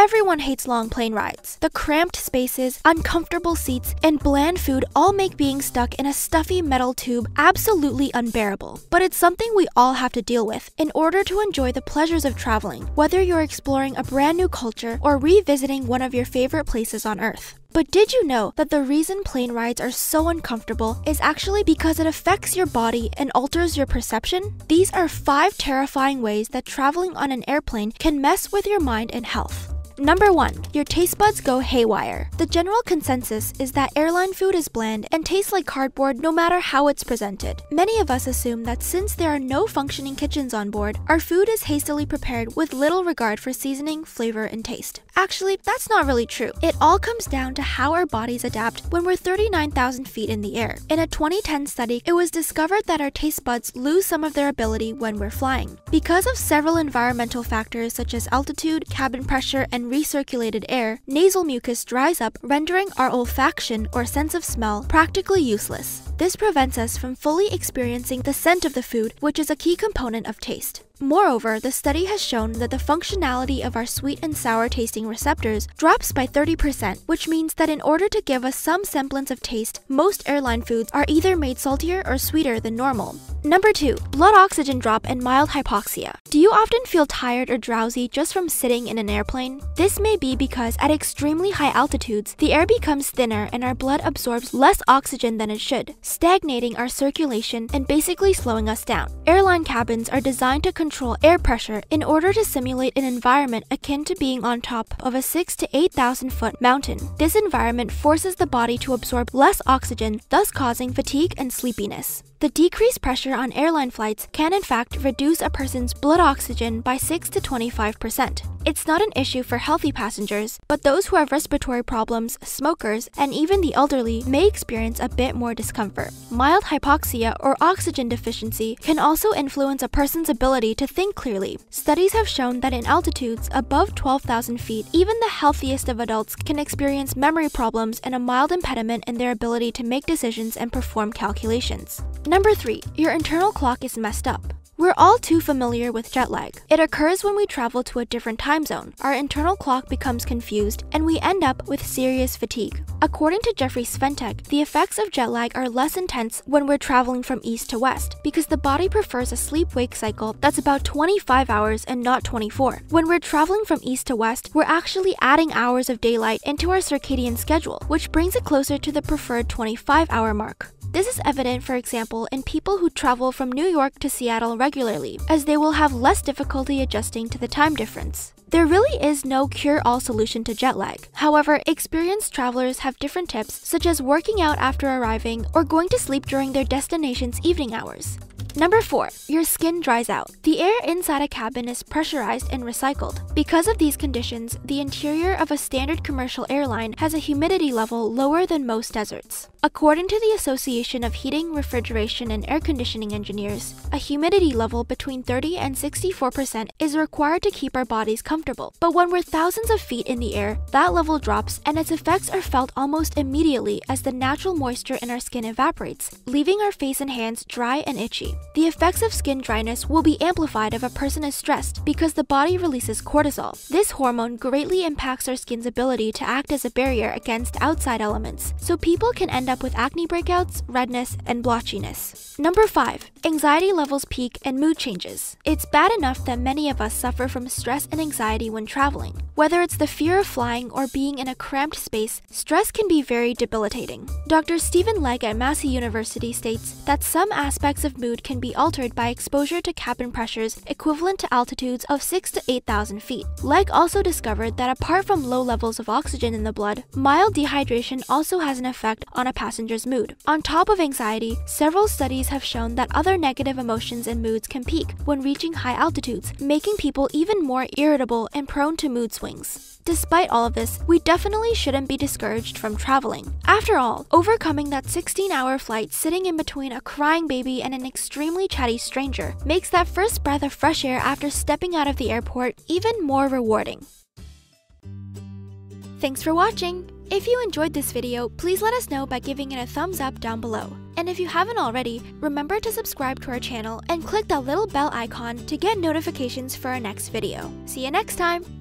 Everyone hates long plane rides. The cramped spaces, uncomfortable seats, and bland food all make being stuck in a stuffy metal tube absolutely unbearable. But it's something we all have to deal with in order to enjoy the pleasures of traveling, whether you're exploring a brand new culture or revisiting one of your favorite places on Earth. But did you know that the reason plane rides are so uncomfortable is actually because it affects your body and alters your perception? These are 5 terrifying ways that traveling on an airplane can mess with your mind and health. Number 1. Your taste buds go haywire. The general consensus is that airline food is bland and tastes like cardboard no matter how it's presented. Many of us assume that since there are no functioning kitchens on board, our food is hastily prepared with little regard for seasoning, flavor, and taste. Actually, that's not really true. It all comes down to how our bodies adapt when we're 39,000 feet in the air. In a 2010 study, it was discovered that our taste buds lose some of their ability when we're flying. Because of several environmental factors such as altitude, cabin pressure, and recirculated air, nasal mucus dries up, rendering our olfaction or sense of smell practically useless. This prevents us from fully experiencing the scent of the food, which is a key component of taste. Moreover, the study has shown that the functionality of our sweet and sour tasting receptors drops by 30%, which means that in order to give us some semblance of taste, most airline foods are either made saltier or sweeter than normal. Number 2. Blood oxygen drop and mild hypoxia. Do you often feel tired or drowsy just from sitting in an airplane? This may be because at extremely high altitudes, the air becomes thinner and our blood absorbs less oxygen than it should, stagnating our circulation and basically slowing us down. Airline cabins are designed to control air pressure in order to simulate an environment akin to being on top of a 6,000 to 8,000 foot mountain. This environment forces the body to absorb less oxygen, thus causing fatigue and sleepiness. The decreased pressure on airline flights can in fact reduce a person's blood oxygen by 6 to 25%. It's not an issue for healthy passengers, but those who have respiratory problems, smokers, and even the elderly may experience a bit more discomfort. Mild hypoxia or oxygen deficiency can also influence a person's ability to think clearly. Studies have shown that in altitudes above 12,000 feet, even the healthiest of adults can experience memory problems and a mild impediment in their ability to make decisions and perform calculations. Number 3. Your internal clock is messed up. We're all too familiar with jet lag. It occurs when we travel to a different time zone. Our internal clock becomes confused, and we end up with serious fatigue. According to Jeffrey Sventek, the effects of jet lag are less intense when we're traveling from east to west, because the body prefers a sleep-wake cycle that's about 25 hours and not 24. When we're traveling from east to west, we're actually adding hours of daylight into our circadian schedule, which brings it closer to the preferred 25-hour mark. This is evident, for example, in people who travel from New York to Seattle regularly, as they will have less difficulty adjusting to the time difference. There really is no cure-all solution to jet lag. However, experienced travelers have different tips, such as working out after arriving or going to sleep during their destination's evening hours. Number 4. Your skin dries out. The air inside a cabin is pressurized and recycled. Because of these conditions, the interior of a standard commercial airline has a humidity level lower than most deserts. According to the Association of Heating, Refrigeration, and Air Conditioning Engineers, a humidity level between 30 and 64% is required to keep our bodies comfortable. But when we're thousands of feet in the air, that level drops and its effects are felt almost immediately as the natural moisture in our skin evaporates, leaving our face and hands dry and itchy. The effects of skin dryness will be amplified if a person is stressed because the body releases cortisol. This hormone greatly impacts our skin's ability to act as a barrier against outside elements, so people can end up with acne breakouts, redness, and blotchiness. Number 5. Anxiety levels peak and mood changes. It's bad enough that many of us suffer from stress and anxiety when traveling. Whether it's the fear of flying or being in a cramped space, stress can be very debilitating. Dr. Stephen Legg at Massey University states that some aspects of mood can be altered by exposure to cabin pressures equivalent to altitudes of 6,000 to 8,000 feet. Legg also discovered that apart from low levels of oxygen in the blood, mild dehydration also has an effect on a passenger's mood. On top of anxiety, several studies have shown that other negative emotions and moods can peak when reaching high altitudes, making people even more irritable and prone to mood swings. Despite all of this, we definitely shouldn't be discouraged from traveling. After all, overcoming that 16-hour flight sitting in between a crying baby and an extremely chatty stranger makes that first breath of fresh air after stepping out of the airport even more rewarding. Thanks for watching! If you enjoyed this video, please let us know by giving it a thumbs up down below. And if you haven't already, remember to subscribe to our channel and click that little bell icon to get notifications for our next video. See you next time!